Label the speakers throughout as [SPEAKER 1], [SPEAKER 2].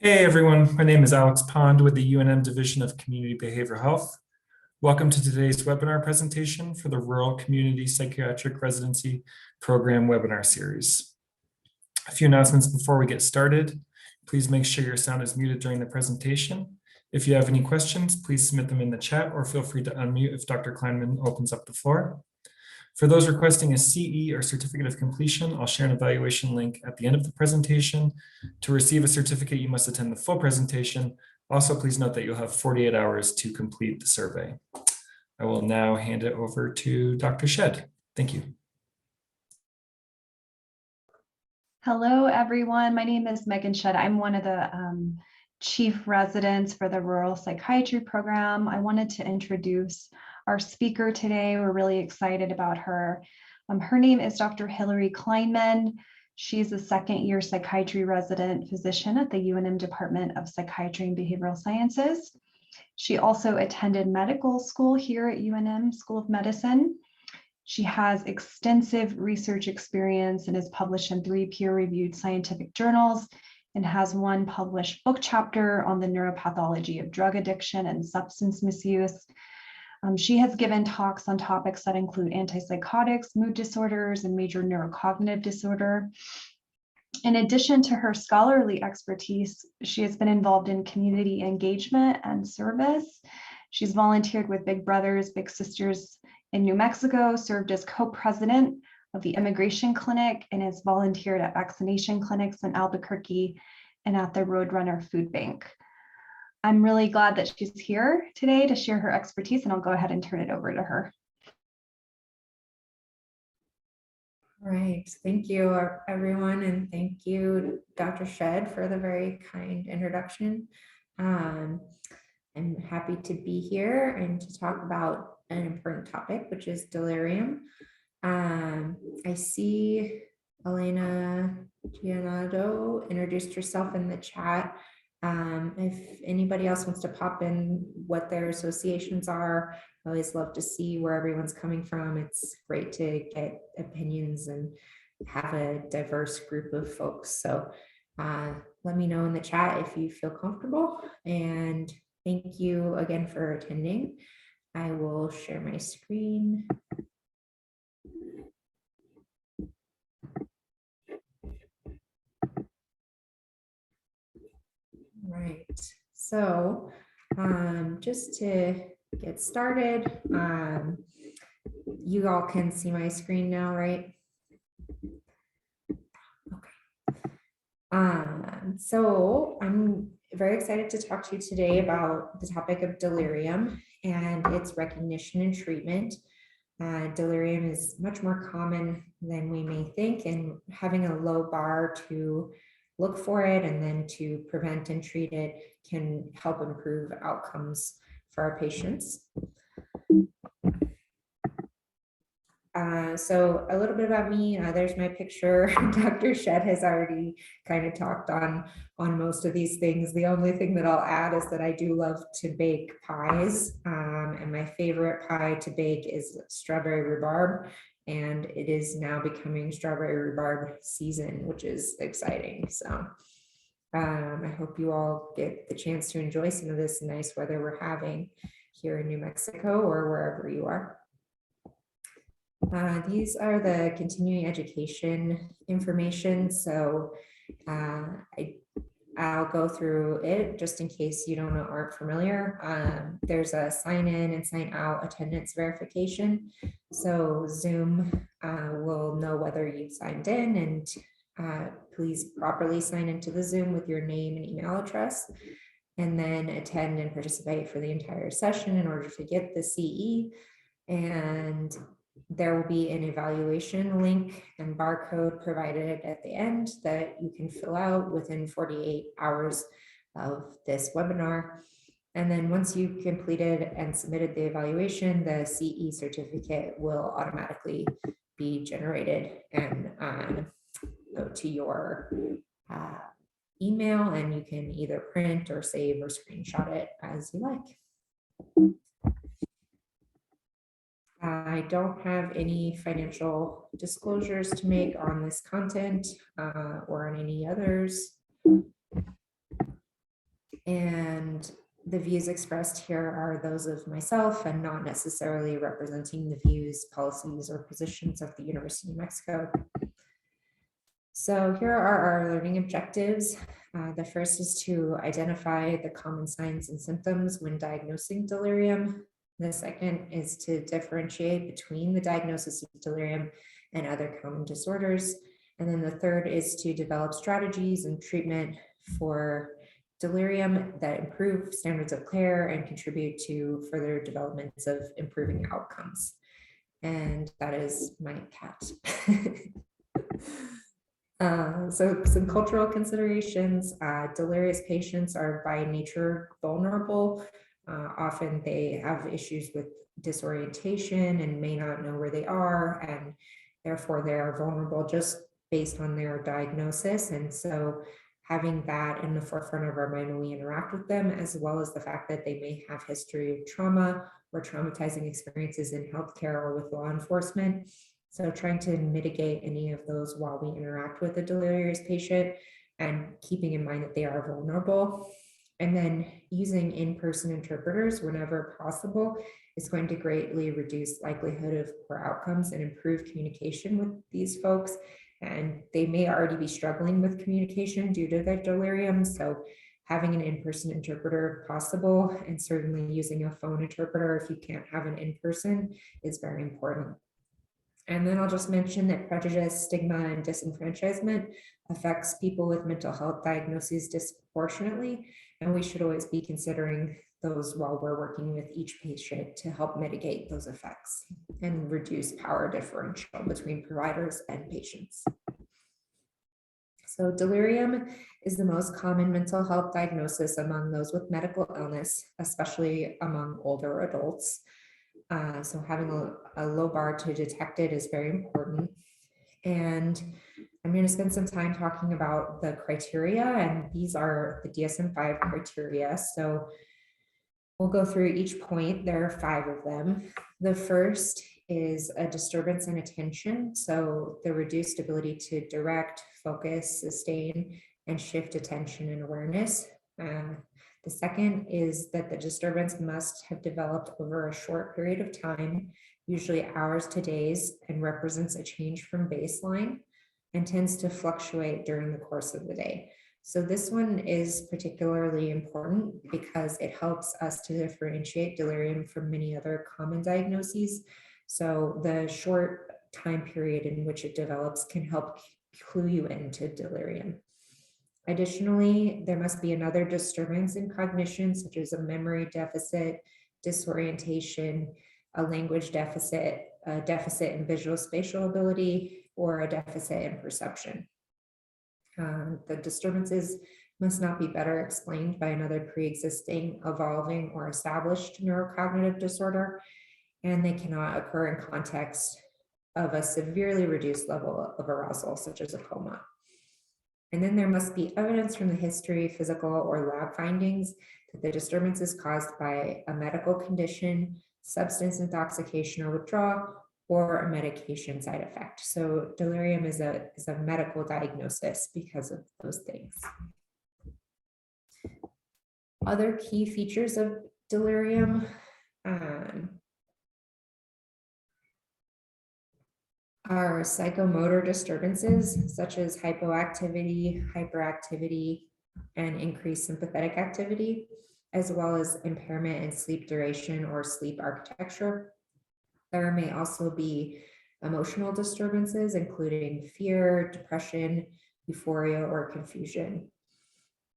[SPEAKER 1] Hey everyone, my name is Alex Pond with the UNM Division of Community Behavioral Health. Welcome to today's webinar presentation for the Rural Community Psychiatric Residency Program webinar series. A few announcements before we get started. Please make sure your sound is muted during the presentation. If you have any questions, please submit them in the chat or feel free to unmute if Dr. Kleinman opens up the floor. For those requesting a CE or certificate of completion, I'll share an evaluation link at the end of the presentation. To receive a certificate, you must attend the full presentation. Also, please note that you'll have 48 hours to complete the survey. I will now hand it over to Dr. Shed. Thank you.
[SPEAKER 2] Hello, everyone. My name is Megan Shed. I'm one of the chief residents for the Rural Psychiatry Program. I wanted to introduce our speaker today. We're really excited about her. Her name is Dr. Hilary Kleinman. She's a second-year psychiatry resident physician at the UNM Department of Psychiatry and Behavioral Sciences. She also attended medical school here at UNM School of Medicine. She has extensive research experience and is published in 3 peer-reviewed scientific journals and has 1 published book chapter on the neuropathology of drug addiction and substance misuse. She has given talks on topics that include antipsychotics, mood disorders, and major neurocognitive disorder. In addition to her scholarly expertise, she has been involved in community engagement and service. She's volunteered with Big Brothers, Big Sisters in New Mexico, served as co-president of the Immigration Clinic, and has volunteered at vaccination clinics in Albuquerque and at the Roadrunner Food Bank. I'm really glad that she's here today to share her expertise, and I'll go ahead and turn it over to her.
[SPEAKER 3] All right, thank you everyone, and thank you Dr. Shed for the very kind introduction. I'm happy to be here and to talk about an important topic, which is delirium. I see Elena Giannato introduced herself in the chat. If anybody else wants to pop in what their associations are, I always love to see where everyone's coming from. It's great to get opinions and have a diverse group of folks. So let me know in the chat if you feel comfortable. And thank you again for attending. I will share my screen. Right, so just to get started, you all can see my screen now, right? Okay. So I'm very excited to talk to you today about the topic of delirium and its recognition and treatment. Delirium is much more common than we may think, and having a low bar to look for it and then to prevent and treat it can help improve outcomes for our patients. So a little bit about me, there's my picture. Dr. Shed has already kind of talked on most of these things. The only thing that I'll add is that I do love to bake pies, and my favorite pie to bake is strawberry rhubarb, and it is now becoming strawberry rhubarb season, which is exciting. So I hope you all get the chance to enjoy some of this nice weather we're having here in New Mexico or wherever you are. These are the continuing education information. So I'll go through it just in case you aren't familiar. There's a sign in and sign out attendance verification. So Zoom will know whether you've signed in, and please properly sign into the Zoom with your name and email address, and then attend and participate for the entire session in order to get the CE. And there will be an evaluation link and barcode provided at the end that you can fill out within 48 hours of this webinar. And then once you've completed and submitted the evaluation, the CE certificate will automatically be generated and go to your email, and you can either print or save or screenshot it as you like. I don't have any financial disclosures to make on this content or on any others. And the views expressed here are those of myself and not necessarily representing the views, policies, or positions of the University of Mexico. So here are our learning objectives. The first is to identify the common signs and symptoms when diagnosing delirium. The second is to differentiate between the diagnosis of delirium and other common disorders. And then the third is to develop strategies and treatment for delirium that improve standards of care and contribute to further developments of improving outcomes. And that is my cat. So some cultural considerations. Delirious patients are by nature vulnerable. Often they have issues with disorientation and may not know where they are, and therefore they are vulnerable just based on their diagnosis. And so having that in the forefront of our mind when we interact with them, as well as the fact that they may have history of trauma or traumatizing experiences in healthcare or with law enforcement. So trying to mitigate any of those while we interact with a delirious patient and keeping in mind that they are vulnerable. And then using in-person interpreters whenever possible is going to greatly reduce likelihood of poor outcomes and improve communication with these folks. And they may already be struggling with communication due to their delirium. So having an in-person interpreter if possible, and certainly using a phone interpreter if you can't have an in-person, is very important. And then I'll just mention that prejudice, stigma, and disenfranchisement affects people with mental health diagnoses disproportionately. And we should always be considering those while we're working with each patient to help mitigate those effects and reduce power differential between providers and patients. So delirium is the most common mental health diagnosis among those with medical illness, especially among older adults. So having a low bar to detect it is very important. And I'm going to spend some time talking about the criteria, and these are the DSM-5 criteria. So we'll go through each point. There are 5 of them. The first is a disturbance in attention. So the reduced ability to direct, focus, sustain, and shift attention and awareness. The second is that the disturbance must have developed over a short period of time, usually hours to days, and represents a change from baseline and tends to fluctuate during the course of the day. So this one is particularly important because it helps us to differentiate delirium from many other common diagnoses. So the short time period in which it develops can help clue you into delirium. Additionally, there must be another disturbance in cognition, such as a memory deficit, disorientation, a language deficit, a deficit in visual spatial ability, or a deficit in perception. The disturbances must not be better explained by another pre-existing, evolving, or established neurocognitive disorder, and they cannot occur in context of a severely reduced level of arousal, such as a coma. And then there must be evidence from the history, physical, or lab findings that the disturbance is caused by a medical condition, substance intoxication or withdrawal, or a medication side effect. So delirium is a medical diagnosis because of those things. Other key features of delirium are psychomotor disturbances such as hypoactivity, hyperactivity, and increased sympathetic activity, as well as impairment in sleep duration or sleep architecture. There may also be emotional disturbances, including fear, depression, euphoria, or confusion.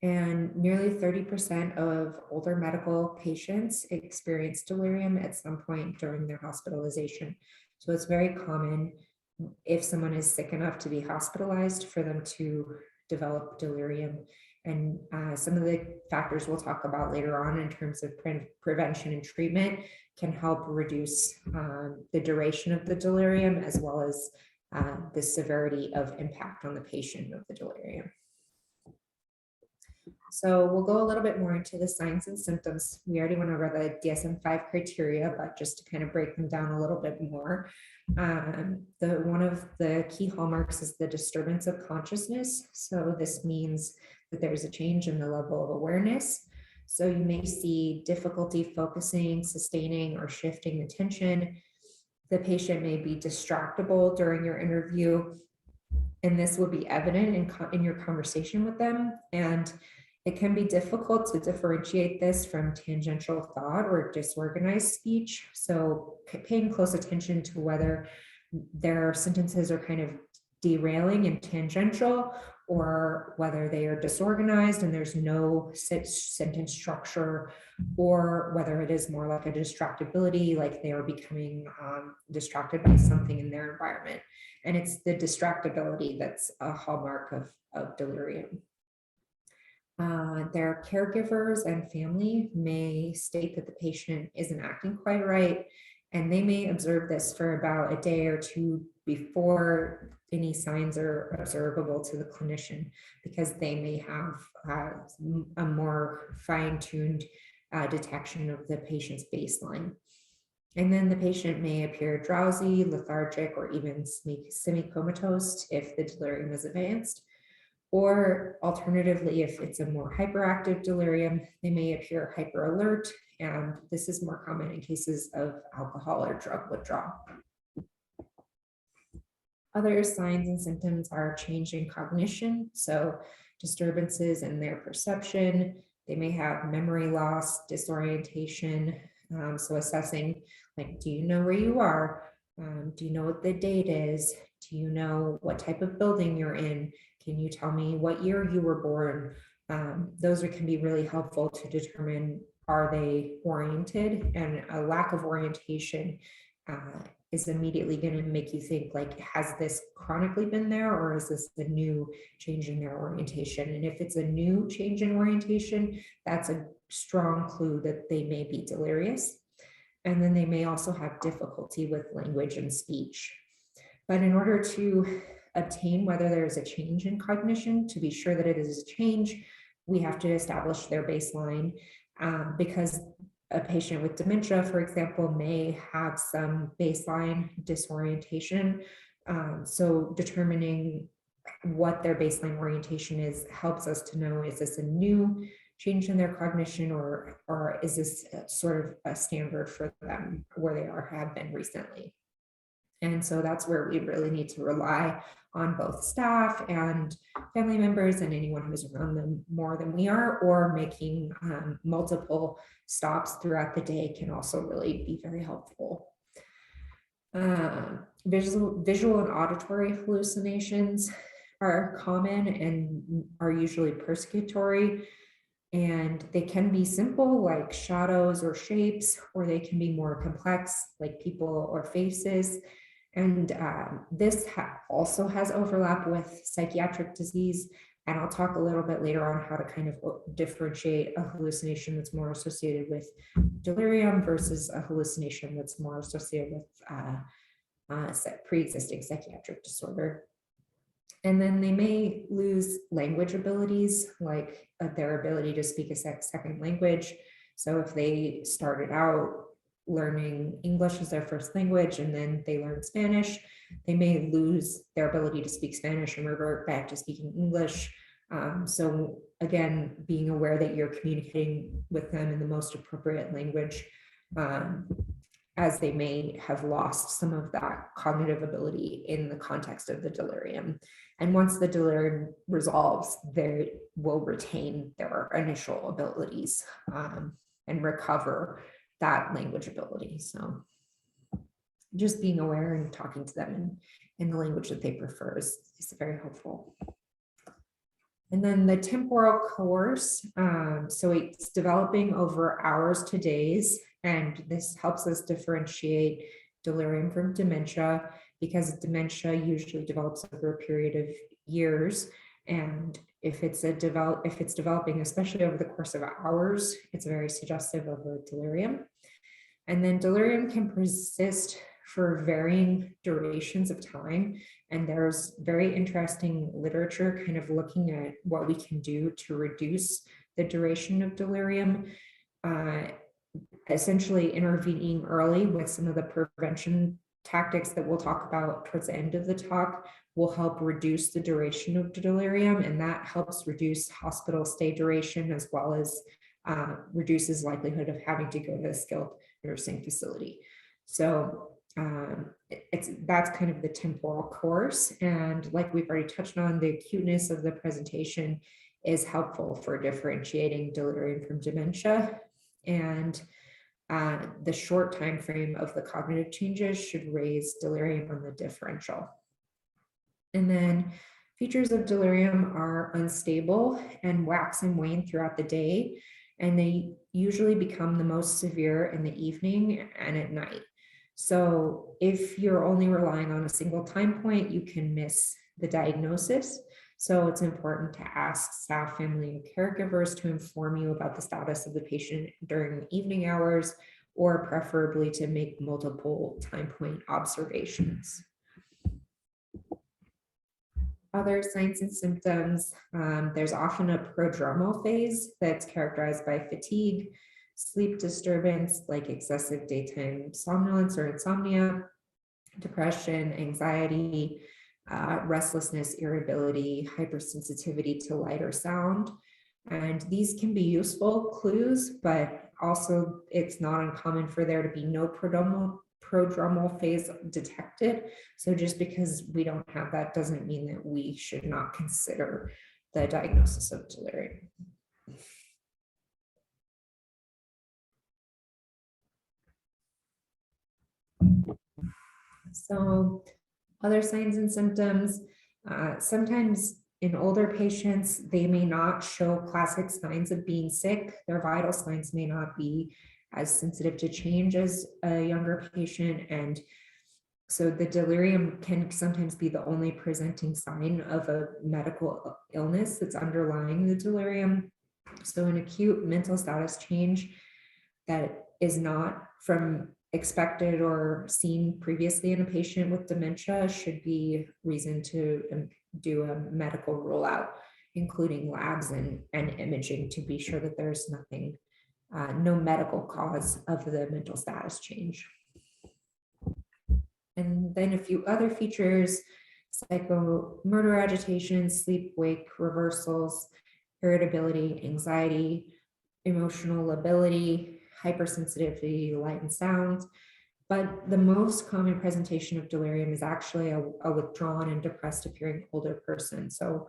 [SPEAKER 3] And nearly 30% of older medical patients experience delirium at some point during their hospitalization. So it's very common if someone is sick enough to be hospitalized for them to develop delirium. And some of the factors we'll talk about later on in terms of prevention and treatment can help reduce the duration of the delirium, as well as the severity of impact on the patient of the delirium. So we'll go a little bit more into the signs and symptoms. We already went over the DSM-5 criteria, but just to kind of break them down a little bit more. One of the key hallmarks is the disturbance of consciousness. So this means that there's a change in the level of awareness. So you may see difficulty focusing, sustaining, or shifting attention. The patient may be distractible during your interview, and this will be evident in your conversation with them. And it can be difficult to differentiate this from tangential thought or disorganized speech. So paying close attention to whether their sentences are kind of derailing and tangential, or whether they are disorganized and there's no sentence structure, or whether it is more like a distractibility, like they are becoming distracted by something in their environment. And it's the distractibility that's a hallmark of delirium. Their caregivers and family may state that the patient isn't acting quite right, and they may observe this for about a day or two before any signs are observable to the clinician, because they may have a more fine-tuned detection of the patient's baseline. And then the patient may appear drowsy, lethargic, or even semi-comatose if the delirium is advanced. Or alternatively, if it's a more hyperactive delirium, they may appear hyper alert, and this is more common in cases of alcohol or drug withdrawal. Other signs and symptoms are change in cognition, so disturbances in their perception. They may have memory loss, disorientation. So assessing, like, do you know where you are? Do you know what the date is? Do you know what type of building you're in? Can you tell me what year you were born? Those can be really helpful to determine, are they oriented? And a lack of orientation is immediately going to make you think, like, has this chronically been there, or is this the new change in their orientation? And if it's a new change in orientation, that's a strong clue that they may be delirious. And then they may also have difficulty with language and speech. But in order to obtain whether there is a change in cognition, to be sure that it is a change, we have to establish their baseline, because a patient with dementia, for example, may have some baseline disorientation. So determining what their baseline orientation is helps us to know, is this a new change in their cognition, or is this sort of a standard for them where they have been recently? And so that's where we really need to rely on both staff and family members and anyone who's around them more than we are, or making multiple stops throughout the day can also really be very helpful. Visual and auditory hallucinations are common and are usually persecutory, and they can be simple, like shadows or shapes, or they can be more complex, like people or faces. And this also has overlap with psychiatric disease. And I'll talk a little bit later on how to kind of differentiate a hallucination that's more associated with delirium versus a hallucination that's more associated with pre-existing psychiatric disorder. And then they may lose language abilities, like their ability to speak a second language. So if they started out learning English as their first language and then they learn Spanish, they may lose their ability to speak Spanish and revert back to speaking English. So again, being aware that you're communicating with them in the most appropriate language, as they may have lost some of that cognitive ability in the context of the delirium. And once the delirium resolves, they will retain their initial abilities and recover that language ability. So just being aware and talking to them in the language that they prefer is very helpful. And then the temporal course, so it's developing over hours to days, and this helps us differentiate delirium from dementia, because dementia usually develops over a period of years. And if it's developing, especially over the course of hours, it's very suggestive of a delirium. And then delirium can persist for varying durations of time. And there's very interesting literature kind of looking at what we can do to reduce the duration of delirium, essentially intervening early with some of the prevention tactics that we'll talk about towards the end of the talk will help reduce the duration of delirium, and that helps reduce hospital stay duration as well as reduces likelihood of having to go to a skilled nursing facility. So that's kind of the temporal course. And like we've already touched on, the acuteness of the presentation is helpful for differentiating delirium from dementia. And the short time frame of the cognitive changes should raise delirium on the differential. And then features of delirium are unstable and wax and wane throughout the day. And they usually become the most severe in the evening and at night. So if you're only relying on a single time point, you can miss the diagnosis. So it's important to ask staff, family, and caregivers to inform you about the status of the patient during the evening hours, or preferably to make multiple time point observations. Other signs and symptoms, there's often a prodromal phase that's characterized by fatigue, sleep disturbance like excessive daytime somnolence or insomnia, depression, anxiety, restlessness, irritability, hypersensitivity to light or sound. And these can be useful clues, but also it's not uncommon for there to be no prodromal phase detected. So just because we don't have that doesn't mean that we should not consider the diagnosis of delirium. So other signs and symptoms, sometimes in older patients, they may not show classic signs of being sick. Their vital signs may not be as sensitive to change as a younger patient. And so the delirium can sometimes be the only presenting sign of a medical illness that's underlying the delirium. So an acute mental status change that is not from expected or seen previously in a patient with dementia should be reason to do a medical rule out, including labs and imaging to be sure that there's nothing, no medical cause of the mental status change. And then a few other features: psychomotor agitation, sleep-wake reversals, irritability, anxiety, emotional lability, hypersensitivity, light and sound. But the most common presentation of delirium is actually a withdrawn and depressed appearing older person. So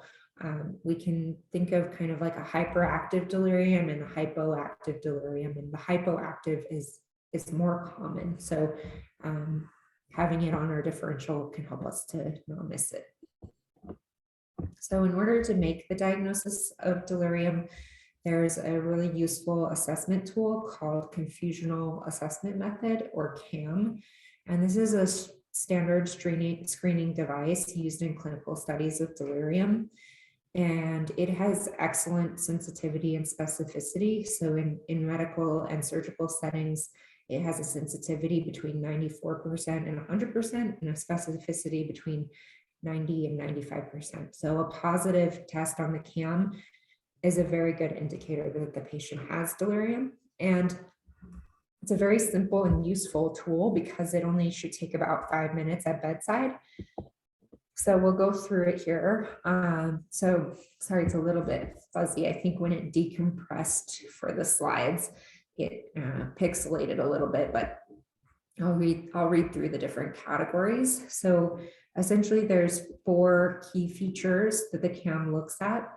[SPEAKER 3] we can think of kind of like a hyperactive delirium and a hypoactive delirium, and the hypoactive is more common. So having it on our differential can help us to not miss it. So in order to make the diagnosis of delirium, there's a really useful assessment tool called Confusional Assessment Method, or CAM. And this is a standard screening device used in clinical studies of delirium. And it has excellent sensitivity and specificity. So in medical and surgical settings, it has a sensitivity between 94% and 100% and a specificity between 90 and 95%. So a positive test on the CAM is a very good indicator that the patient has delirium. And it's a very simple and useful tool because it only should take about 5 minutes at bedside. So we'll go through it here. So sorry, it's a little bit fuzzy. I think when it decompressed for the slides, it pixelated a little bit, but I'll read through the different categories. So essentially there's 4 key features that the CAM looks at.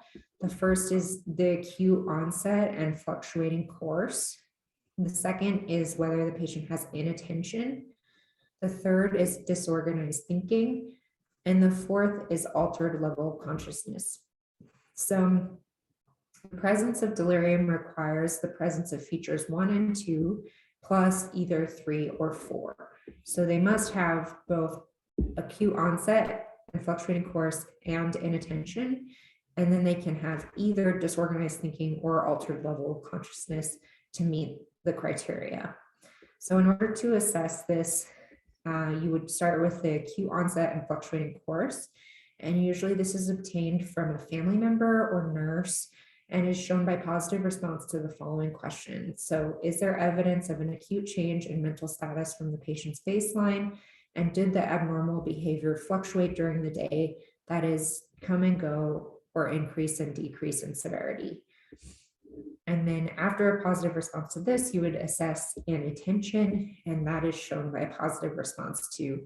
[SPEAKER 3] The first is the acute onset and fluctuating course. The second is whether the patient has inattention. The third is disorganized thinking. And the fourth is altered level of consciousness. So the presence of delirium requires the presence of features 1 and 2, plus either 3 or 4. So they must have both acute onset and fluctuating course and inattention. And then they can have either disorganized thinking or altered level of consciousness to meet the criteria. So in order to assess this, you would start with the acute onset and fluctuating course. And usually this is obtained from a family member or nurse and is shown by positive response to the following questions. So is there evidence of an acute change in mental status from the patient's baseline? And did the abnormal behavior fluctuate during the day? That is, come and go or increase and decrease in severity. And then after a positive response to this, you would assess inattention, and that is shown by a positive response to,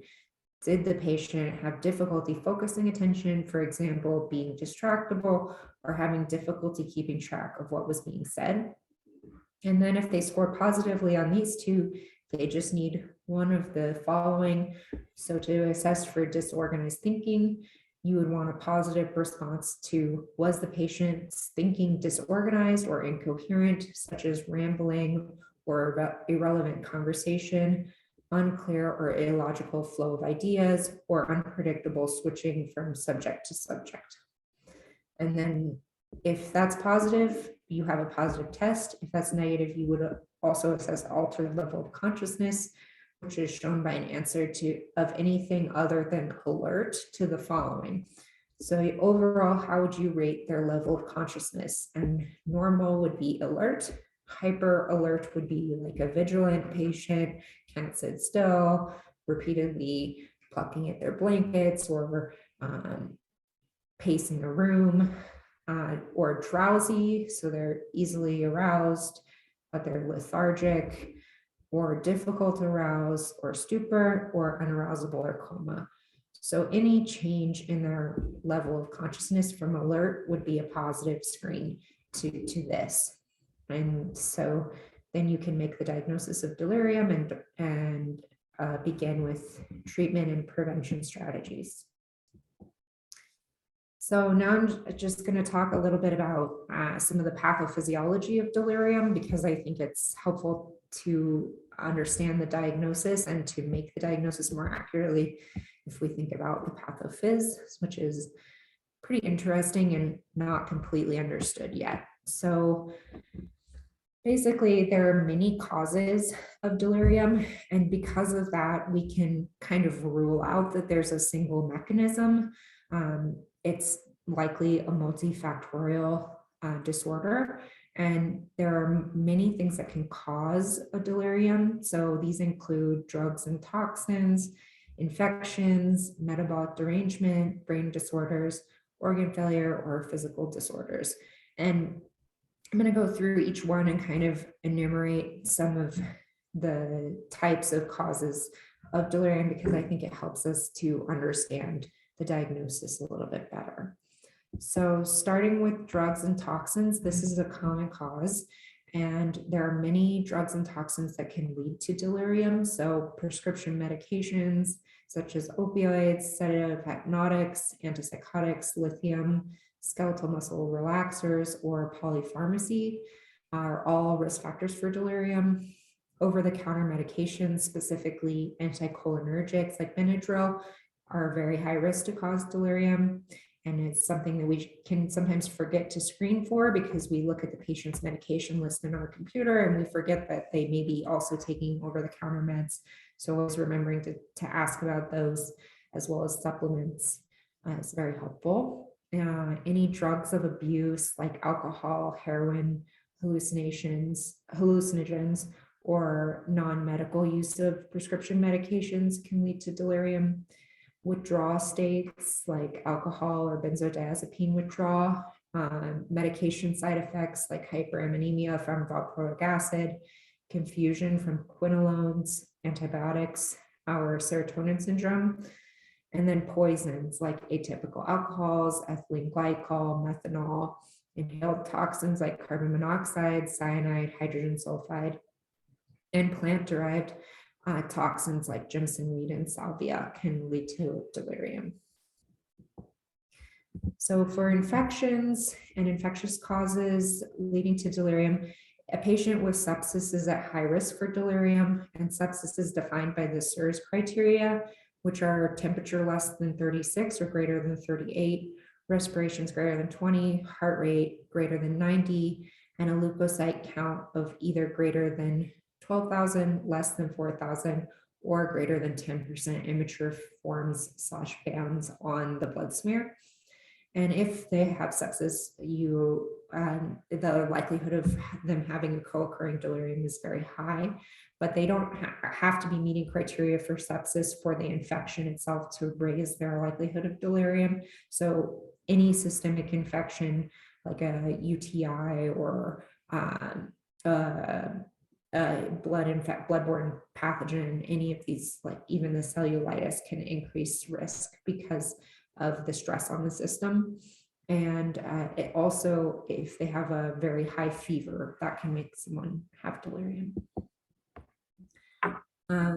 [SPEAKER 3] did the patient have difficulty focusing attention, for example, being distractible or having difficulty keeping track of what was being said? And then if they score positively on these two, they just need one of the following. So to assess for disorganized thinking, you would want a positive response to, was the patient's thinking disorganized or incoherent, such as rambling or irrelevant conversation, unclear or illogical flow of ideas, or unpredictable switching from subject to subject. And then if that's positive, you have a positive test. If that's negative, you would also assess altered level of consciousness, which is shown by an answer to of anything other than alert to the following. So overall, how would you rate their level of consciousness? And normal would be alert. Hyper alert would be like a vigilant patient, can't sit still, repeatedly plucking at their blankets or pacing a room, or drowsy, so they're easily aroused, but they're lethargic, or difficult to arouse, or stupor, or unarousable or coma. So any change in their level of consciousness from alert would be a positive screen to this. And so then you can make the diagnosis of delirium and begin with treatment and prevention strategies. So now I'm just going to talk a little bit about some of the pathophysiology of delirium, because I think it's helpful to understand the diagnosis and to make the diagnosis more accurately if we think about the pathophys, which is pretty interesting and not completely understood yet. So basically, there are many causes of delirium, and because of that, we can kind of rule out that there's a single mechanism. It's likely a multifactorial disorder, and there are many things that can cause a delirium. So these include drugs and toxins, infections, metabolic derangement, brain disorders, organ failure, or physical disorders. And I'm going to go through each one and kind of enumerate some of the types of causes of delirium, because I think it helps us to understand the diagnosis a little bit better. So starting with drugs and toxins, this is a common cause, and there are many drugs and toxins that can lead to delirium. So prescription medications such as opioids, sedative hypnotics, antipsychotics, lithium, skeletal muscle relaxers, or polypharmacy are all risk factors for delirium. Over-the-counter medications, specifically anticholinergics like Benadryl, are very high risk to cause delirium. And it's something that we can sometimes forget to screen for, because we look at the patient's medication list in our computer and we forget that they may be also taking over-the-counter meds. So always remembering to ask about those, as well as supplements, is very helpful. Any drugs of abuse like alcohol, heroin, hallucinogens, or non-medical use of prescription medications can lead to delirium. Withdrawal states like alcohol or benzodiazepine withdrawal, medication side effects like hyperammonemia from valproic acid, confusion from quinolones, antibiotics, or serotonin syndrome, and then poisons like atypical alcohols, ethylene glycol, methanol, inhaled toxins like carbon monoxide, cyanide, hydrogen sulfide, and plant-derived toxins like jimsonweed and salvia can lead to delirium. So for infections and infectious causes leading to delirium, a patient with sepsis is at high risk for delirium, and sepsis is defined by the SIRS criteria, which are temperature less than 36 or greater than 38, respirations greater than 20, heart rate greater than 90, and a leukocyte count of either greater than 12,000, less than 4,000, or greater than 10% immature forms / bands on the blood smear. And if they have sepsis, the likelihood of them having a co-occurring delirium is very high, but they don't have to be meeting criteria for sepsis for the infection itself to raise their likelihood of delirium. So any systemic infection like a UTI or bloodborne pathogen, any of these, like even the cellulitis, can increase risk because of the stress on the system. And it also, if they have a very high fever, that can make someone have delirium.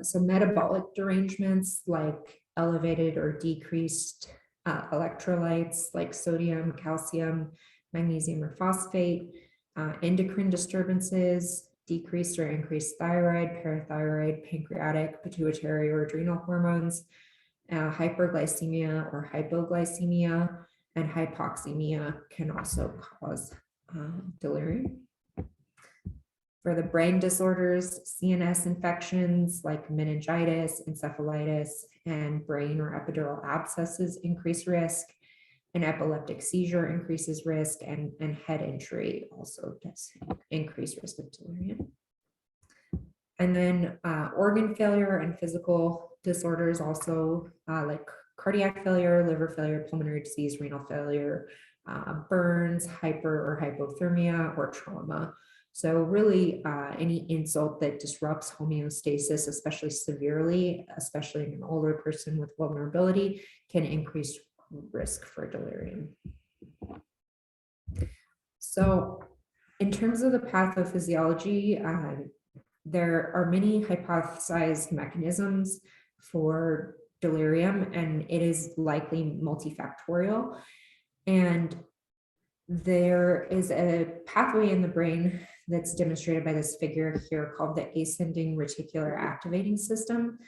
[SPEAKER 3] So metabolic derangements like elevated or decreased electrolytes like sodium, calcium, magnesium, or phosphate, endocrine disturbances, decreased or increased thyroid, parathyroid, pancreatic, pituitary, or adrenal hormones, hyperglycemia or hypoglycemia, and hypoxemia can also cause delirium. For the brain disorders, CNS infections like meningitis, encephalitis, and brain or epidural abscesses increase risk. An epileptic seizure increases risk, and head injury also does increase risk of delirium. And then organ failure and physical disorders also like cardiac failure, liver failure, pulmonary disease, renal failure, burns, hyper or hypothermia, or trauma. So really any insult that disrupts homeostasis, especially severely, especially in an older person with vulnerability, can increase risk for delirium. So in terms of the pathophysiology, there are many hypothesized mechanisms for delirium, and it is likely multifactorial. And there is a pathway in the brain that's demonstrated by this figure here called the ascending reticular activating system.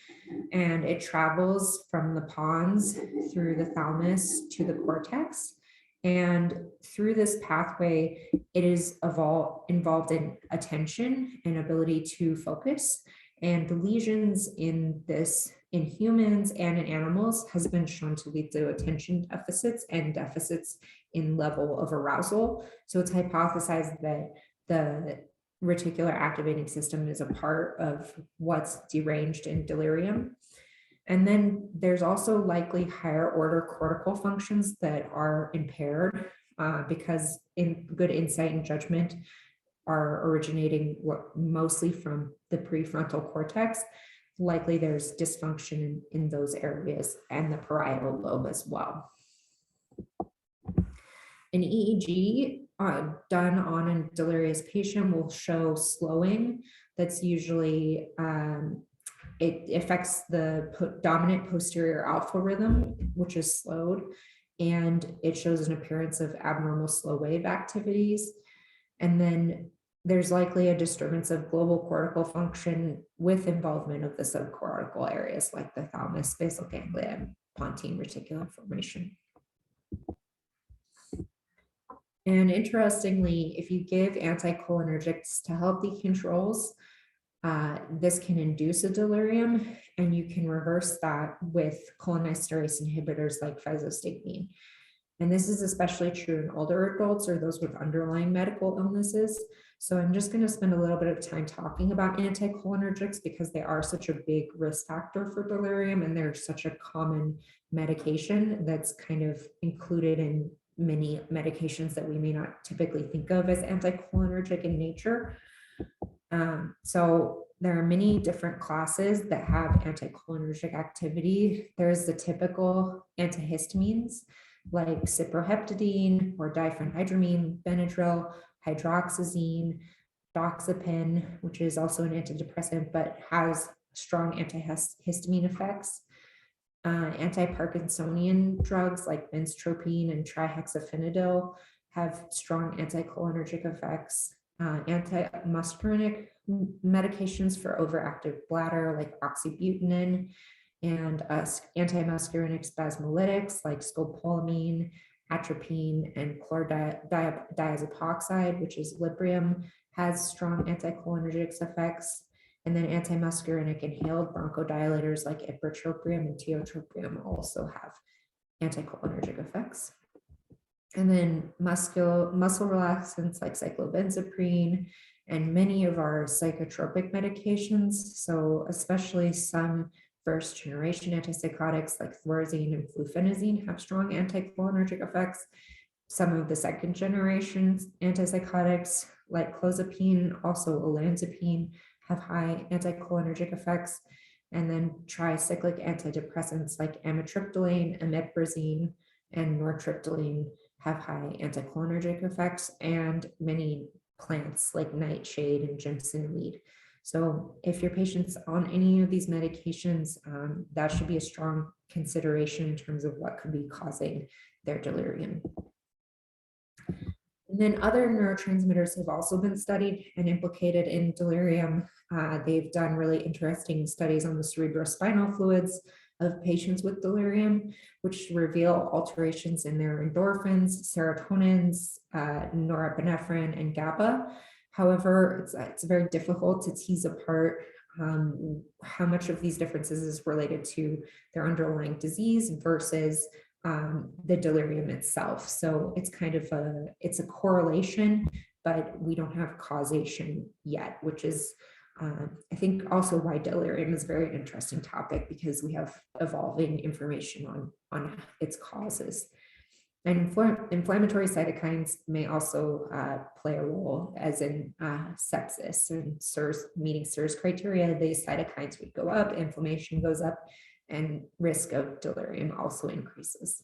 [SPEAKER 3] And it travels from the pons through the thalamus to the cortex. And through this pathway, it is involved in attention and ability to focus. And the lesions in this, in humans and in animals, has been shown to lead to attention deficits and deficits in level of arousal. So it's hypothesized that the reticular activating system is a part of what's deranged in delirium. And then there's also likely higher order cortical functions that are impaired because in good insight and judgment are originating mostly from the prefrontal cortex. Likely there's dysfunction in those areas and the parietal lobe as well. An EEG done on a delirious patient will show slowing. That's usually, it affects the dominant posterior alpha rhythm, which is slowed, and it shows an appearance of abnormal slow wave activities. And then there's likely a disturbance of global cortical function with involvement of the subcortical areas like the thalamus, basal ganglia, and pontine reticular formation. And interestingly, if you give anticholinergics to healthy controls, this can induce a delirium, and you can reverse that with cholinesterase inhibitors like physostigmine. And this is especially true in older adults or those with underlying medical illnesses. So I'm just going to spend a little bit of time talking about anticholinergics because they are such a big risk factor for delirium, and they're such a common medication that's kind of included in many medications that we may not typically think of as anticholinergic in nature. So there are many different classes that have anticholinergic activity. There's the typical antihistamines like cyproheptadine or diphenhydramine, Benadryl, hydroxyzine, doxepin, which is also an antidepressant but has strong antihistamine effects. Anti-Parkinsonian drugs like benztropine and trihexyphenidyl have strong anticholinergic effects. Anti-muscarinic medications for overactive bladder like oxybutynin, and anti-muscarinic spasmolytics like scopolamine, atropine, and chlordiazepoxide, which is Librium, has strong anticholinergic effects. And then antimuscarinic inhaled bronchodilators like ipratropium and tiotropium also have anticholinergic effects. And then muscle relaxants like cyclobenzaprine and many of our psychotropic medications. So especially some first generation antipsychotics like thorazine and fluphenazine have strong anticholinergic effects. some of the second generation antipsychotics like clozapine, also olanzapine, have high anticholinergic effects. And then tricyclic antidepressants like amitriptyline, imiprazine, and nortriptyline have high anticholinergic effects, and many plants like nightshade and jimsonweed. So if your patient's on any of these medications, that should be a strong consideration in terms of what could be causing their delirium. And then other neurotransmitters have also been studied and implicated in delirium. They've done really interesting studies on the cerebrospinal fluids of patients with delirium, which reveal alterations in their endorphins, serotonins, norepinephrine, and GABA. However, it's very difficult to tease apart how much of these differences is related to their underlying disease versus the delirium itself. So it's kind of it's a correlation, but we don't have causation yet, which is I think also why delirium is a very interesting topic, because we have evolving information on its causes. And inflammatory cytokines may also play a role, as in sepsis and SIRS, meeting SIRS criteria. These cytokines would go up, inflammation goes up, and risk of delirium also increases.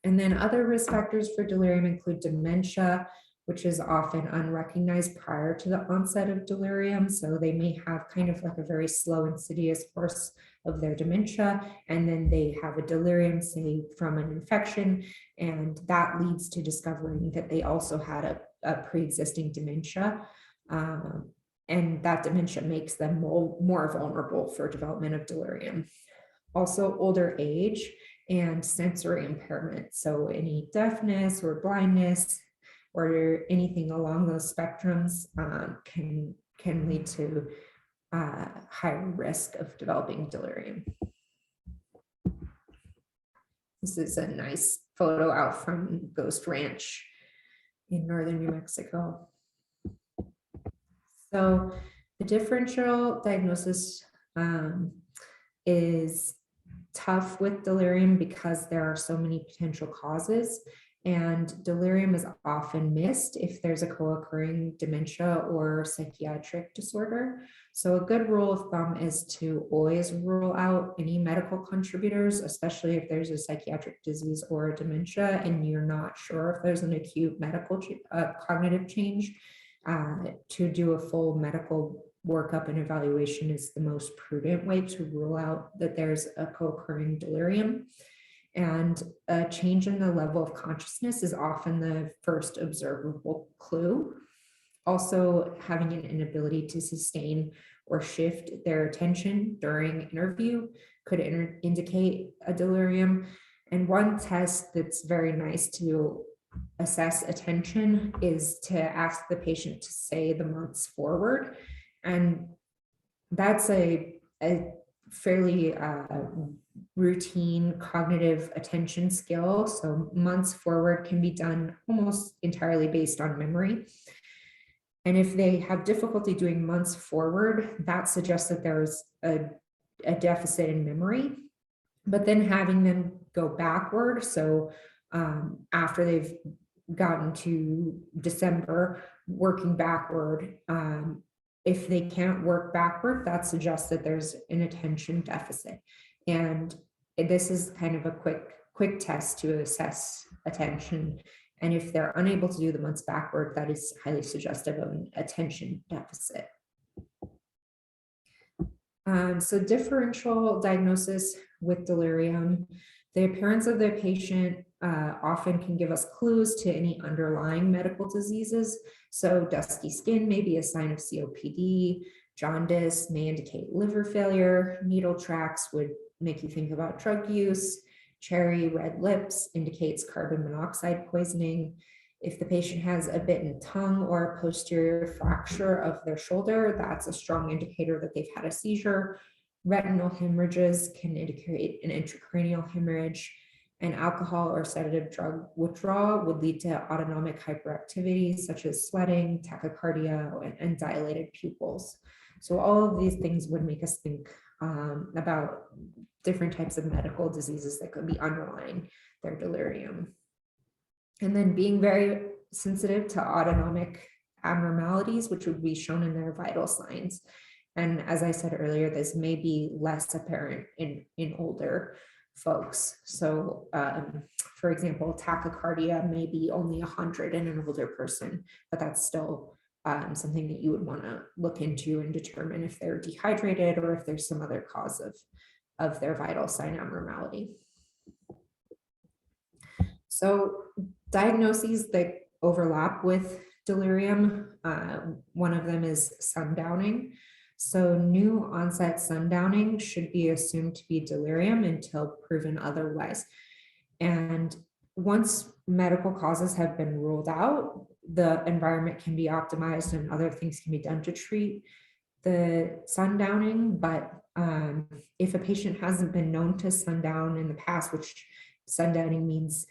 [SPEAKER 3] And then other risk factors for delirium include dementia, which is often unrecognized prior to the onset of delirium. So they may have kind of like a very slow, insidious course of their dementia, and then they have a delirium, say from an infection, and that leads to discovering that they also had a pre-existing dementia. And that dementia makes them more vulnerable for development of delirium. Also, older age and sensory impairment. So any deafness or blindness or anything along those spectrums can lead to higher risk of developing delirium. This is a nice photo out from Ghost Ranch in northern New Mexico. So the differential diagnosis is tough with delirium because there are so many potential causes, and delirium is often missed if there's a co-occurring dementia or psychiatric disorder. So a good rule of thumb is to always rule out any medical contributors, especially if there's a psychiatric disease or a dementia and you're not sure if there's an acute medical cognitive change. To do a full medical workup and evaluation is the most prudent way to rule out that there's a co-occurring delirium. And a change in the level of consciousness is often the first observable clue. Also, having an inability to sustain or shift their attention during interview could indicate a delirium. And one test that's very nice to assess attention is to ask the patient to say the months forward. And that's a fairly routine cognitive attention skill. So months forward can be done almost entirely based on memory. And if they have difficulty doing months forward, that suggests that there's a deficit in memory. But then having them go backward, so after they've gotten to December, working backward, if they can't work backward, that suggests that there's an attention deficit. And this is kind of a quick test to assess attention. And if they're unable to do the months backward, that is highly suggestive of an attention deficit. So differential diagnosis with delirium, the appearance of the patient often can give us clues to any underlying medical diseases. So dusky skin may be a sign of COPD, jaundice may indicate liver failure, needle tracks would make you think about drug use, cherry red lips indicates carbon monoxide poisoning. If the patient has a bitten tongue or a posterior fracture of their shoulder, that's a strong indicator that they've had a seizure. Retinal hemorrhages can indicate an intracranial hemorrhage, and alcohol or sedative drug withdrawal would lead to autonomic hyperactivity, such as sweating, tachycardia, and dilated pupils. So all of these things would make us think about different types of medical diseases that could be underlying their delirium. And then being very sensitive to autonomic abnormalities, which would be shown in their vital signs. And as I said earlier, this may be less apparent in older folks. So for example, tachycardia may be only 100 in an older person, but that's still something that you would want to look into and determine if they're dehydrated or if there's some other cause of their vital sign abnormality. So diagnoses that overlap with delirium, one of them is sundowning. So new onset sundowning should be assumed to be delirium until proven otherwise. And once medical causes have been ruled out, the environment can be optimized and other things can be done to treat the sundowning. But if a patient hasn't been known to sundown in the past, which sundowning means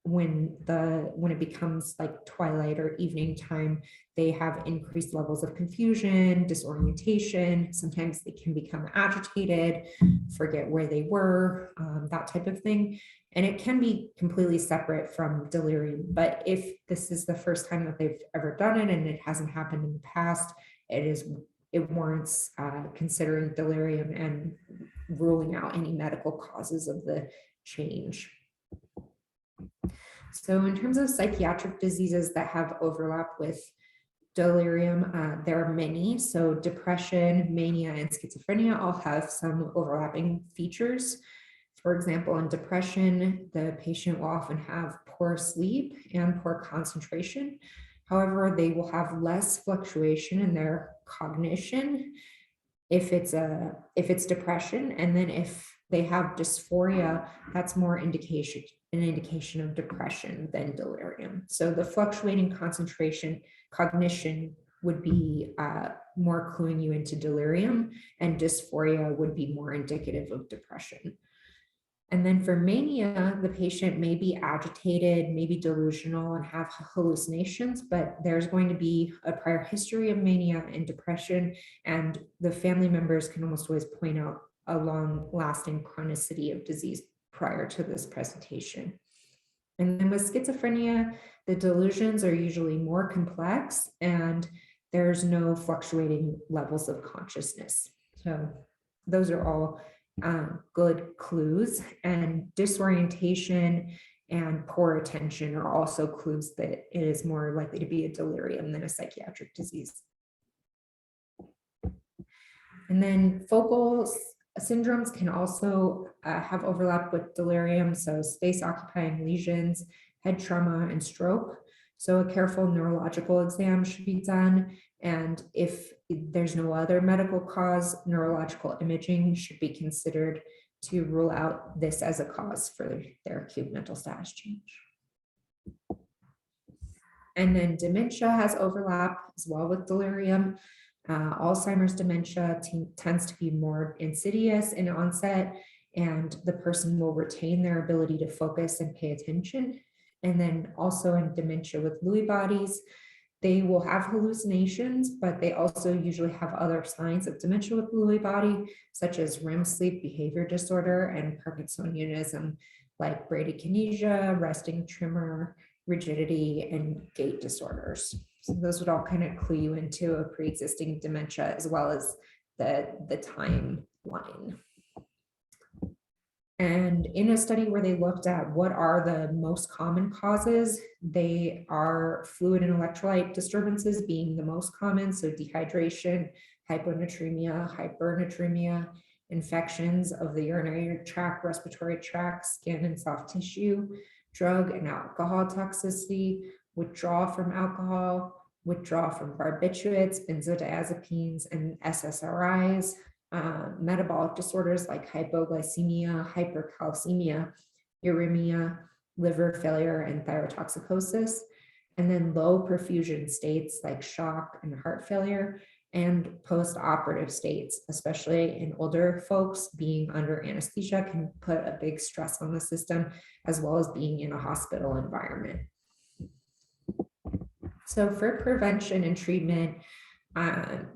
[SPEAKER 3] when it becomes like twilight or evening time, they have increased levels of confusion, disorientation. Sometimes they can become agitated, forget where they were, that type of thing. And it can be completely separate from delirium. But if this is the first time that they've ever done it and it hasn't happened in the past, it warrants considering delirium and ruling out any medical causes of the change. So in terms of psychiatric diseases that have overlap with delirium, there are many. So depression, mania, and schizophrenia all have some overlapping features. For example, in depression, the patient will often have poor sleep and poor concentration. However, they will have less fluctuation in their cognition if it's depression. And then if they have dysphoria, that's more an indication of depression than delirium. So the fluctuating concentration, cognition would be more cluing you into delirium, and dysphoria would be more indicative of depression. And then for mania, the patient may be agitated, maybe delusional, and have hallucinations, but there's going to be a prior history of mania and depression, and the family members can almost always point out a long-lasting chronicity of disease prior to this presentation. And then with schizophrenia, the delusions are usually more complex and there's no fluctuating levels of consciousness. So those are all good clues, and disorientation and poor attention are also clues that it is more likely to be a delirium than a psychiatric disease. And then focal syndromes can also have overlap with delirium, so space occupying lesions, head trauma, and stroke. So a careful neurological exam should be done. And if there's no other medical cause, neurological imaging should be considered to rule out this as a cause for their acute mental status change. And then dementia has overlap as well with delirium. Alzheimer's dementia tends to be more insidious in onset, and the person will retain their ability to focus and pay attention. And then also in dementia with Lewy bodies, they will have hallucinations, but they also usually have other signs of dementia with Lewy body, such as REM sleep behavior disorder and Parkinsonianism, like bradykinesia, resting tremor, rigidity, and gait disorders. So those would all kind of clue you into a pre-existing dementia as well as the timeline. And in a study where they looked at what are the most common causes, they are fluid and electrolyte disturbances being the most common. So dehydration, hyponatremia, hypernatremia, infections of the urinary tract, respiratory tract, skin and soft tissue, drug and alcohol toxicity, withdrawal from alcohol, withdrawal from barbiturates, benzodiazepines, and SSRIs, metabolic disorders like hypoglycemia, hypercalcemia, uremia, liver failure, and thyrotoxicosis, and then low perfusion states like shock and heart failure, and post-operative states, especially in older folks, being under anesthesia can put a big stress on the system, as well as being in a hospital environment. So for prevention and treatment,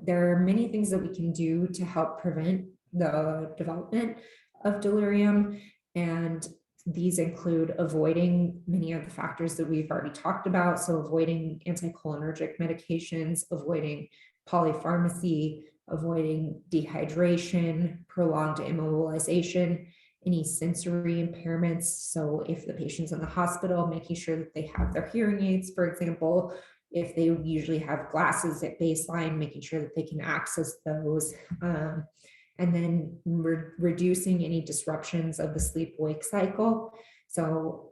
[SPEAKER 3] there are many things that we can do to help prevent the development of delirium. And These include avoiding many of the factors that we've already talked about. So avoiding anticholinergic medications, avoiding polypharmacy, avoiding dehydration, prolonged immobilization, any sensory impairments. So if the patient's in the hospital, making sure that they have their hearing aids, for example, if they usually have glasses at baseline, making sure that they can access those. And then reducing any disruptions of the sleep-wake cycle. So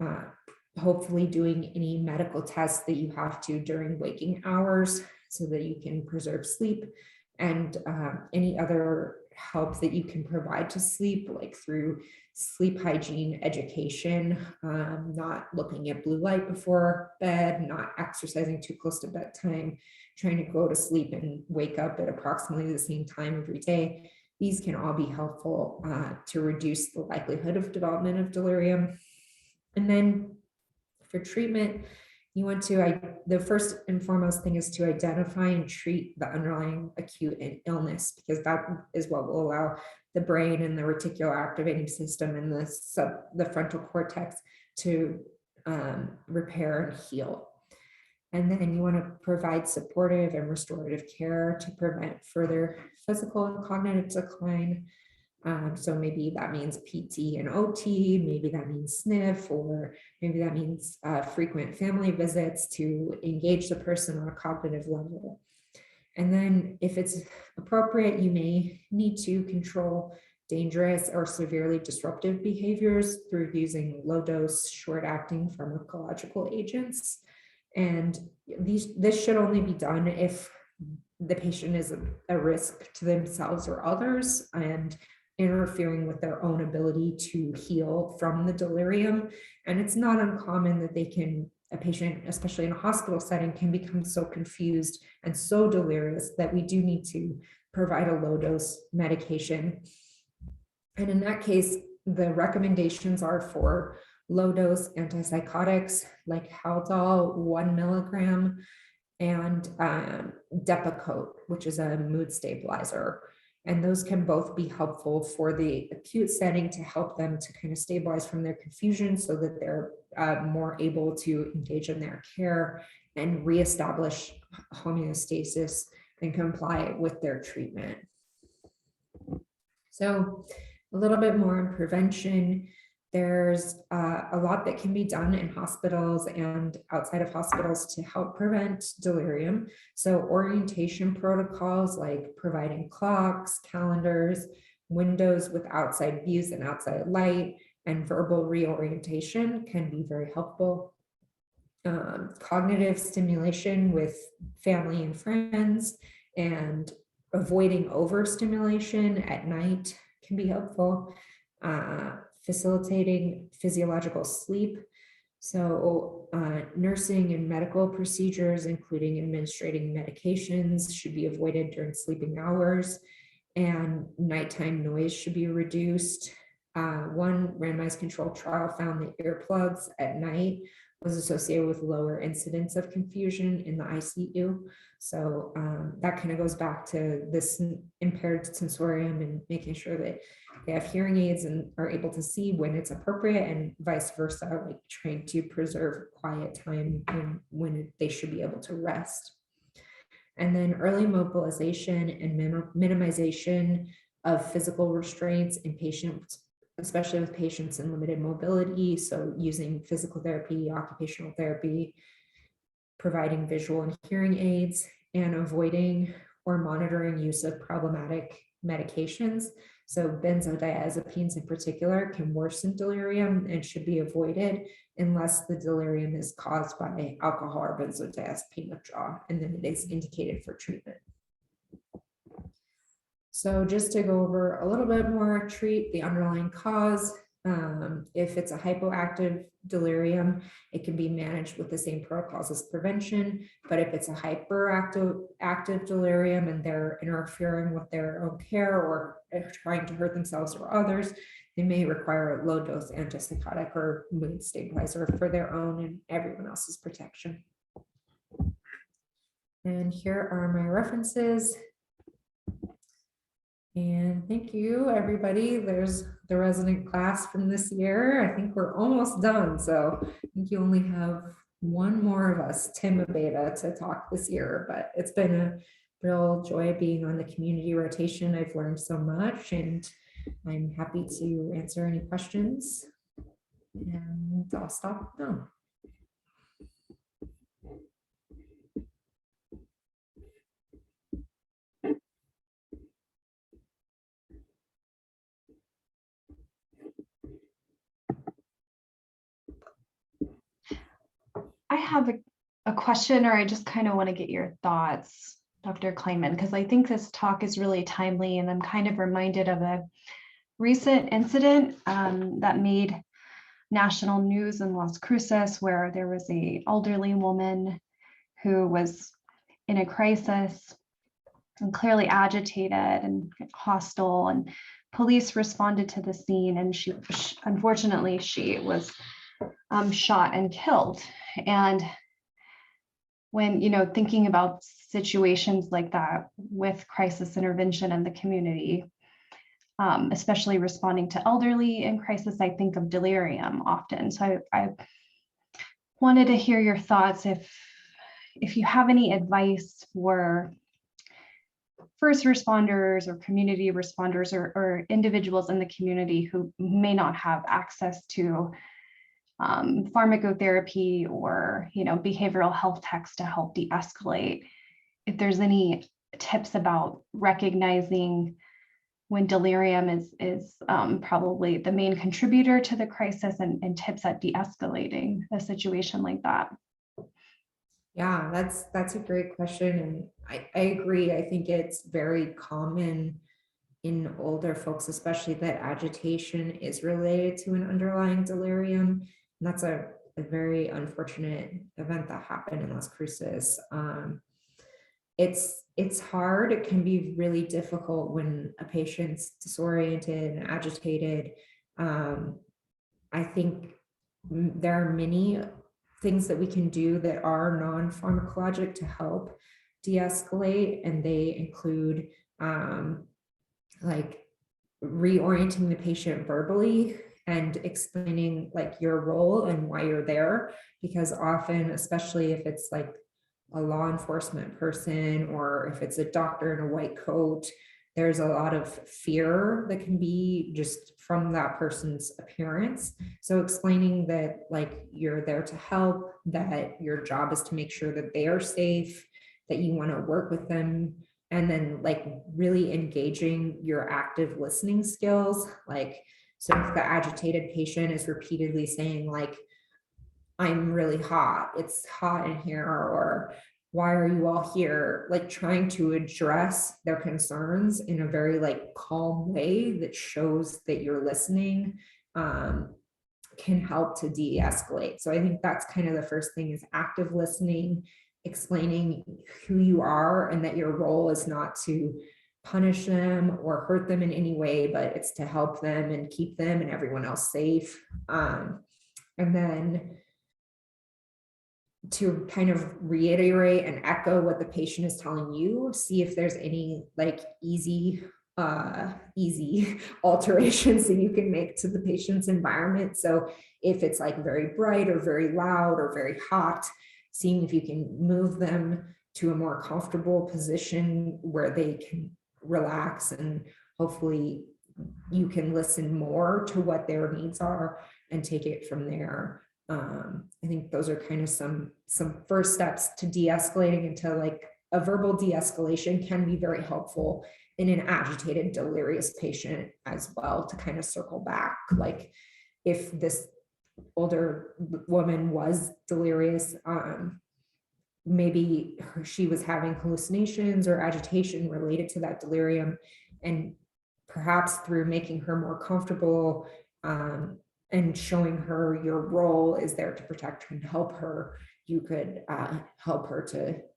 [SPEAKER 3] hopefully doing any medical tests that you have to during waking hours so that you can preserve sleep, and any other help that you can provide to sleep, like through sleep hygiene education, not looking at blue light before bed, not exercising too close to bedtime, trying to go to sleep and wake up at approximately the same time every day. These can all be helpful to reduce the likelihood of development of delirium. And then for treatment, you want to, the first and foremost thing is to identify and treat the underlying acute illness, because that is what will allow the brain and the reticular activating system and the frontal cortex to repair and heal. And then you want to provide supportive and restorative care to prevent further physical and cognitive decline. So maybe that means PT and OT, maybe that means SNF, or maybe that means frequent family visits to engage the person on a cognitive level. And then if it's appropriate, you may need to control dangerous or severely disruptive behaviors through using low-dose, short-acting pharmacological agents. And this should only be done if the patient is a risk to themselves or others and interfering with their own ability to heal from the delirium. And it's not uncommon that a patient, especially in a hospital setting, can become so confused and so delirious that we do need to provide a low-dose medication. And in that case, the recommendations are for low-dose antipsychotics like Haldol 1 milligram and Depakote, which is a mood stabilizer. And those can both be helpful for the acute setting to help them to kind of stabilize from their confusion so that they're more able to engage in their care and reestablish homeostasis and comply with their treatment. So a little bit more on prevention. There's a lot that can be done in hospitals and outside of hospitals to help prevent delirium. So orientation protocols like providing clocks, calendars, windows with outside views and outside light, and verbal reorientation can be very helpful. Cognitive stimulation with family and friends and avoiding overstimulation at night can be helpful. Facilitating physiological sleep. So nursing and medical procedures, including administering medications, should be avoided during sleeping hours, and nighttime noise should be reduced. One randomized controlled trial found that earplugs at night was associated with lower incidence of confusion in the ICU. So that kind of goes back to this impaired sensorium and making sure that they have hearing aids and are able to see when it's appropriate, and vice versa, like trying to preserve quiet time when they should be able to rest. And then early mobilization and minimization of physical restraints in patients, especially with patients in limited mobility. So using physical therapy, occupational therapy, providing visual and hearing aids, and avoiding or monitoring use of problematic medications. So benzodiazepines in particular can worsen delirium and should be avoided unless the delirium is caused by alcohol or benzodiazepine withdrawal, and then it is indicated for treatment. So just to go over a little bit more, treat the underlying cause. If it's a hypoactive delirium, it can be managed with the same protocols as prevention. But if it's a hyperactive delirium and they're interfering with their own care or trying to hurt themselves or others, they may require a low-dose antipsychotic or mood stabilizer for their own and everyone else's protection. And here are my references. And thank you, everybody. There's the resident class from this year. I think we're almost done. So I think you only have one more of us, Tim Abeta, to talk this year, but it's been a real joy being on the community rotation. I've learned so much and I'm happy to answer any questions. And I'll stop now.
[SPEAKER 2] I have a question, or I just kind of want to get your thoughts, Dr. Kleinman, because I think this talk is really timely, and I'm kind of reminded of a recent incident that made national news in Las Cruces, where there was an elderly woman who was in a crisis and clearly agitated and hostile, and police responded to the scene, and she unfortunately she was shot and killed. And when, thinking about situations like that with crisis intervention in the community, especially responding to elderly in crisis, I think of delirium often. So I wanted to hear your thoughts if you have any advice for first responders or community responders or individuals in the community who may not have access to pharmacotherapy or behavioral health techs to help de-escalate. If there's any tips about recognizing when delirium is probably the main contributor to the crisis, and tips at de-escalating a situation like that.
[SPEAKER 3] Yeah, that's a great question. And I agree. I think it's very common in older folks, especially, that agitation is related to an underlying delirium. And that's a very unfortunate event that happened in Las Cruces. It's hard. It can be really difficult when a patient's disoriented and agitated. I think there are many things that we can do that are non-pharmacologic to help de-escalate, and they include like reorienting the patient verbally and explaining like your role and why you're there, because often, especially if it's like a law enforcement person or if it's a doctor in a white coat, there's a lot of fear that can be just from that person's appearance. So explaining that like you're there to help, that your job is to make sure that they are safe, that you want to work with them, and then like really engaging your active listening skills. Like, so if the agitated patient is repeatedly saying like, I'm really hot, it's hot in here, or why are you all here? Like trying to address their concerns in a very like calm way that shows that you're listening can help to de-escalate. So I think that's kind of the first thing, is active listening, explaining who you are and that your role is not to punish them or hurt them in any way, but it's to help them and keep them and everyone else safe. And then to kind of reiterate and echo what the patient is telling you, see if there's any like easy alterations that you can make to the patient's environment. So if it's like very bright or very loud or very hot, seeing if you can move them to a more comfortable position where they can relax, and hopefully you can listen more to what their needs are and take it from there. I think those are kind of some first steps to de-escalating, into like a verbal de-escalation can be very helpful in an agitated, delirious patient as well, to kind of circle back. Like if this older woman was delirious, maybe she was having hallucinations or agitation related to that delirium, and perhaps through making her more comfortable and showing her your role is there to protect her and help her, you could help her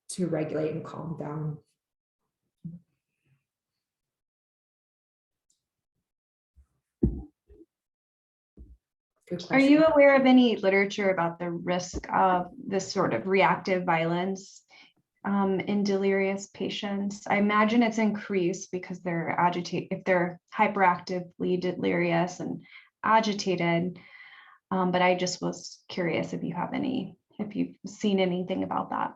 [SPEAKER 3] to regulate and calm down.
[SPEAKER 2] Are you aware of any literature about the risk of this sort of reactive violence in delirious patients. I imagine it's increased because they're if they're hyperactively delirious and agitated. But I just was curious if you've seen anything about that.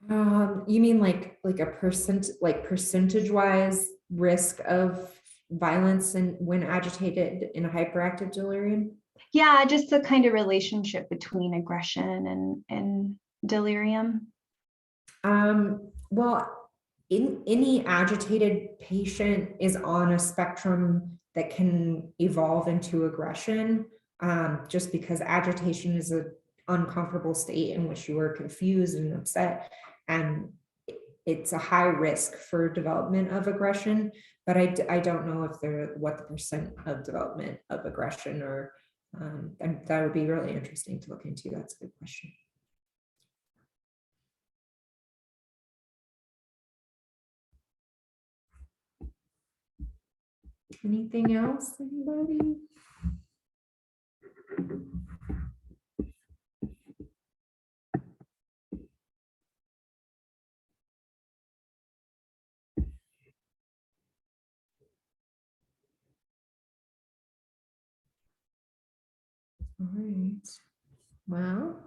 [SPEAKER 3] You mean like a percentage wise risk of violence and when agitated in a hyperactive delirium?
[SPEAKER 2] Yeah, just the kind of relationship between aggression and delirium.
[SPEAKER 3] Well, any agitated patient is on a spectrum that can evolve into aggression, just because agitation is an uncomfortable state in which you are confused and upset, and it's a high risk for development of aggression. But I don't know what the percent of development of aggression, or and that would be really interesting to look into. That's a good question. Anything else, anybody? All right. Well,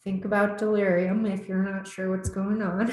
[SPEAKER 3] think about delirium if you're not sure what's going on.